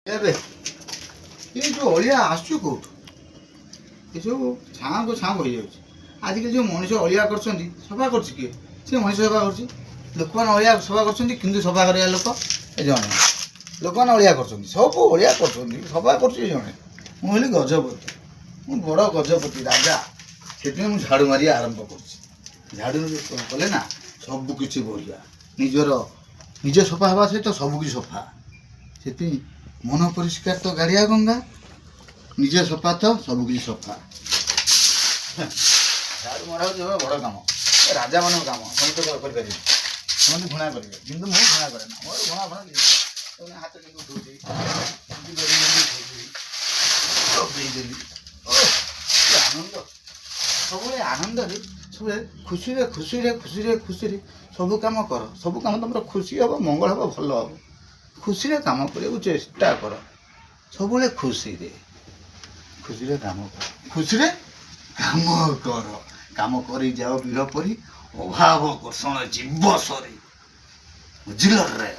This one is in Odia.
ଏବେ ଏ ଯେଉଁ ଅଳିଆ ଆସୁଛୁ କେଉଁଠୁ ଏସବୁ ଛାଁକୁ ଛାଁ ହୋଇଯାଉଛି। ଆଜିକାଲି ଯେଉଁ ମଣିଷ ଅଳିଆ କରୁଛନ୍ତି ସଫା କରୁଛି କିଏ? ସେ ମଣିଷ ସଫା କରୁଛି। ଲୋକମାନେ ଅଳିଆ ସଫା କରୁଛନ୍ତି କିନ୍ତୁ ସଫା କରିବା ଲୋକ ଏ ଜଣେ। ଲୋକମାନେ ଅଳିଆ କରୁଛନ୍ତି, ସବୁ ଅଳିଆ କରୁଛନ୍ତି, ସଫା କରୁଛି ଜଣେ। ମୁଁ ହେଲି ଗଜପତି, ମୁଁ ବଡ଼ ଗଜପତି ରାଜା। ସେଥିପାଇଁ ମୁଁ ଝାଡ଼ୁ ମାରିବା ଆରମ୍ଭ କରୁଛି। ଝାଡ଼ୁ କଲେ ନା ସବୁକିଛି ବଢ଼ିଆ। ନିଜ ସଫା ହେବା ସହିତ ସବୁକିଛି ସଫା। ସେଥିପାଇଁ ମନ ପରିଷ୍କାର ତ ଗାଡ଼ିଆ ଗଙ୍ଗା, ନିଜ ସଫା ତ ସବୁକିଛି ସଫା। ଝାଡ଼ୁ ମରା ହେଉଛି ବଡ଼ କାମ, ରାଜାମାନଙ୍କ କାମ। ସମସ୍ତେ କରିପାରିବେ, ସମସ୍ତେ ଘୃଣା କରିବେ, କିନ୍ତୁ ମୁଁ ଘୃଣା କରେ ନା। ମୋର ଘୃଣା ହାତ କିନ୍ତୁ ଧୋଇଦେବି, ଆନନ୍ଦ, ସବୁବେଳେ ଆନନ୍ଦରେ, ସବୁବେଳେ ଖୁସିରେ ସବୁ କାମ କର। ସବୁ କାମ ତୁମର ଖୁସି ହେବ, ମଙ୍ଗଳ ହେବ, ଭଲ ହେବ। ଖୁସିରେ କାମ କରିବାକୁ ଚେଷ୍ଟା କର। ସବୁବେଳେ ଖୁସିରେ କାମ କର, ଖୁସିରେ କାମ କର। କାମ କରି ଯାଅ ବୀର ପରି, ଅଭାବ କୋଷଣ ଜୀବ ସରି। ବୁଝିଲ ରେ?